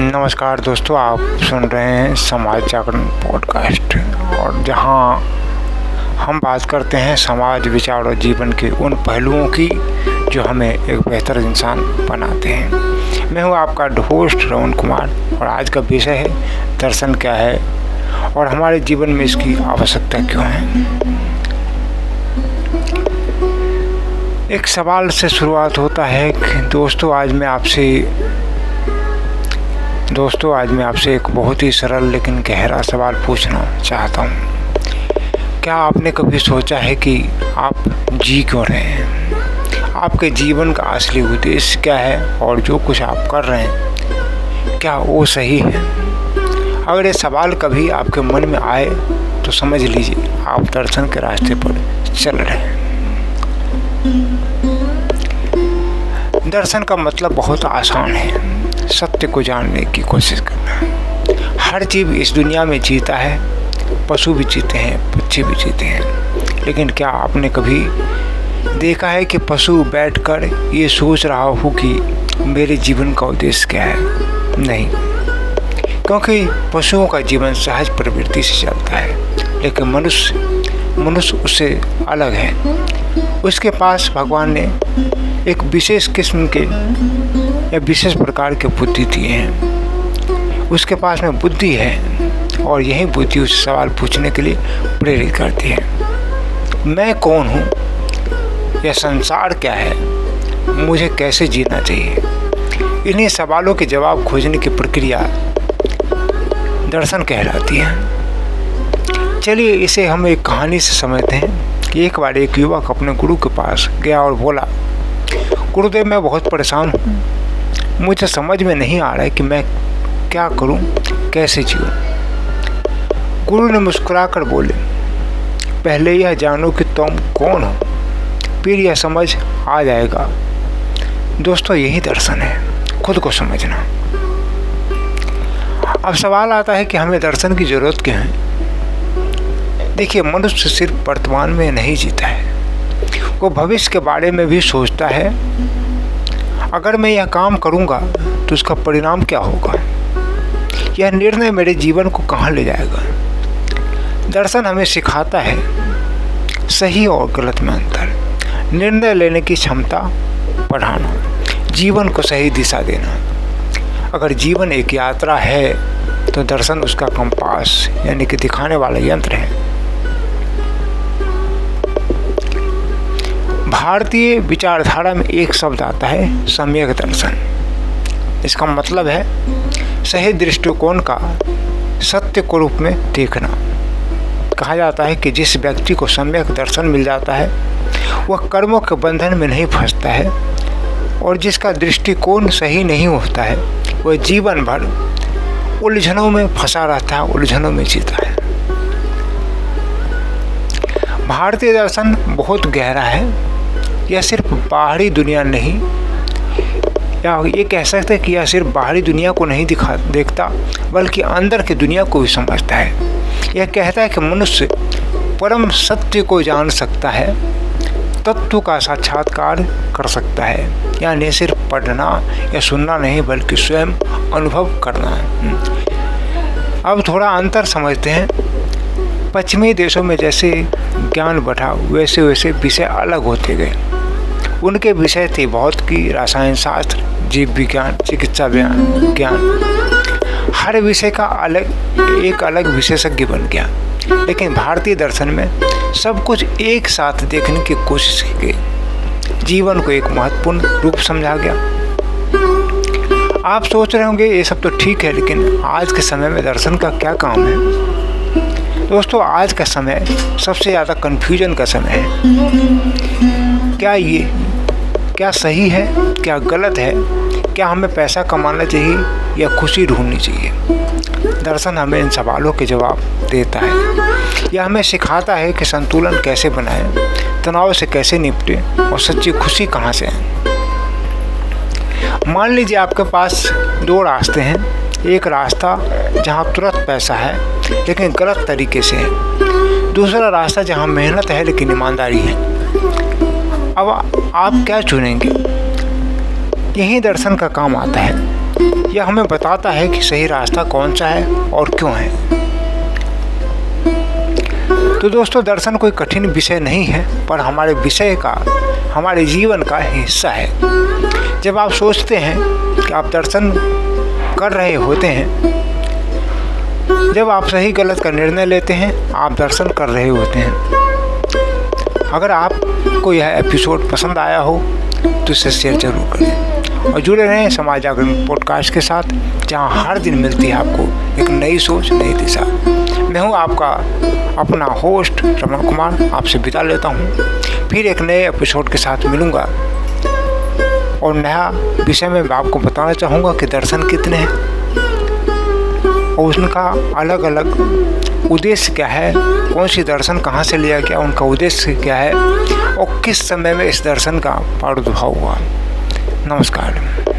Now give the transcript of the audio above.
नमस्कार दोस्तों, आप सुन रहे हैं समाज जागरण पॉडकास्ट, और जहां हम बात करते हैं समाज, विचार और जीवन के उन पहलुओं की जो हमें एक बेहतर इंसान बनाते हैं। मैं हूं आपका होस्ट रमन कुमार, और आज का विषय है दर्शन क्या है और हमारे जीवन में इसकी आवश्यकता क्यों है। एक सवाल से शुरुआत होता है कि दोस्तों आज मैं आपसे एक बहुत ही सरल लेकिन गहरा सवाल पूछना चाहता हूँ। क्या आपने कभी सोचा है कि आप जी क्यों रहे हैं? आपके जीवन का असली उद्देश्य क्या है और जो कुछ आप कर रहे हैं क्या वो सही है? अगर ये सवाल कभी आपके मन में आए तो समझ लीजिए आप दर्शन के रास्ते पर चल रहे हैं। दर्शन का मतलब बहुत आसान है, सत्य को जानने की कोशिश करना। हर जीव इस दुनिया में जीता है, पशु भी जीते हैं, पक्षी भी जीते हैं, लेकिन क्या आपने कभी देखा है कि पशु बैठकर ये सोच रहा हो कि मेरे जीवन का उद्देश्य क्या है? नहीं, क्योंकि पशुओं का जीवन सहज प्रवृत्ति से चलता है, लेकिन मनुष्य उससे अलग है। उसके पास भगवान ने एक विशेष किस्म के या विशेष प्रकार के बुद्धि दिए हैं। उसके पास में बुद्धि है, और यही बुद्धि उसे सवाल पूछने के लिए प्रेरित करती है। मैं कौन हूँ? यह संसार क्या है? मुझे कैसे जीना चाहिए? इन्हीं सवालों के जवाब खोजने की प्रक्रिया दर्शन कहलाती है। चलिए इसे हम एक कहानी से समझते हैं कि एक बार एक युवक अपने गुरु के पास गया और बोला, गुरुदेव मैं बहुत परेशान हूँ, मुझे समझ में नहीं आ रहा है कि मैं क्या करूं, कैसे जीऊं। गुरु ने मुस्कुराकर बोले, पहले यह जानो कि तुम कौन हो, फिर यह समझ आ जाएगा। दोस्तों यही दर्शन है, खुद को समझना। अब सवाल आता है कि हमें दर्शन की ज़रूरत क्यों है? देखिए, मनुष्य सिर्फ वर्तमान में नहीं जीता है, वो भविष्य के बारे में भी सोचता है। अगर मैं यह काम करूंगा तो उसका परिणाम क्या होगा? यह निर्णय मेरे जीवन को कहाँ ले जाएगा? दर्शन हमें सिखाता है सही और गलत में अंतर, निर्णय लेने की क्षमता बढ़ाना, जीवन को सही दिशा देना। अगर जीवन एक यात्रा है तो दर्शन उसका कंपास यानी कि दिखाने वाला यंत्र है। भारतीय विचारधारा में एक शब्द आता है सम्यक दर्शन। इसका मतलब है सही दृष्टिकोण का सत्य को रूप में देखना। कहा जाता है कि जिस व्यक्ति को सम्यक दर्शन मिल जाता है वह कर्मों के बंधन में नहीं फंसता है, और जिसका दृष्टिकोण सही नहीं होता है वह जीवन भर उलझनों में फंसा रहता है, उलझनों में जीता है। भारतीय दर्शन बहुत गहरा है। यह सिर्फ बाहरी दुनिया नहीं, या ये कह सकते हैं कि यह सिर्फ बाहरी दुनिया को नहीं देखता, बल्कि अंदर की दुनिया को भी समझता है। यह कहता है कि मनुष्य परम सत्य को जान सकता है, तत्व का साक्षात्कार कर सकता है, यानी सिर्फ पढ़ना या सुनना नहीं बल्कि स्वयं अनुभव करना है। अब थोड़ा अंतर समझते हैं। पश्चिमी देशों में जैसे ज्ञान बढ़ा वैसे वैसे विषय अलग होते गए। उनके विषय थे भौत की, रसायन शास्त्र, जीव विज्ञान, चिकित्सा ज्ञान। हर विषय का एक अलग विशेषज्ञ बन गया। लेकिन भारतीय दर्शन में सब कुछ एक साथ देखने की कोशिश की गई। जीवन को एक महत्वपूर्ण रूप समझा गया। आप सोच रहे होंगे ये सब तो ठीक है, लेकिन आज के समय में दर्शन का क्या काम है? दोस्तों आज का समय सबसे ज़्यादा कन्फ्यूजन का समय है। क्या सही है, क्या गलत है, क्या हमें पैसा कमाना चाहिए या खुशी ढूंढनी चाहिए? दर्शन हमें इन सवालों के जवाब देता है। यह हमें सिखाता है कि संतुलन कैसे बनाएं, तनाव से कैसे निपटें और सच्ची खुशी कहाँ से है। मान लीजिए आपके पास दो रास्ते हैं। एक रास्ता जहाँ तुरंत पैसा है लेकिन गलत तरीके से है, दूसरा रास्ता जहाँ मेहनत है लेकिन ईमानदारी है। अब आप क्या चुनेंगे? यही दर्शन का काम आता है। यह हमें बताता है कि सही रास्ता कौन सा है और क्यों है। तो दोस्तों, दर्शन कोई कठिन विषय नहीं है, पर हमारे विषय का, हमारे जीवन का हिस्सा है। जब आप सोचते हैं कि आप दर्शन कर रहे होते हैं, जब आप सही गलत का निर्णय लेते हैं, आप दर्शन कर रहे होते हैं। अगर आपको यह एपिसोड पसंद आया हो तो इसे शेयर जरूर करें और जुड़े रहें समाज जागरण पॉडकास्ट के साथ, जहां हर दिन मिलती है आपको एक नई सोच, नई दिशा। मैं हूं आपका अपना होस्ट रमन कुमार, आपसे विदा लेता हूं। फिर एक नए एपिसोड के साथ मिलूंगा और नया विषय में मैं आपको बताना चाहूँगा कि दर्शन कितने हैं और उनका अलग अलग उद्देश्य क्या है, कौन सी दर्शन कहाँ से लिया गया, उनका उद्देश्य क्या है और किस समय में इस दर्शन का प्रादुर्भाव हुआ। नमस्कार।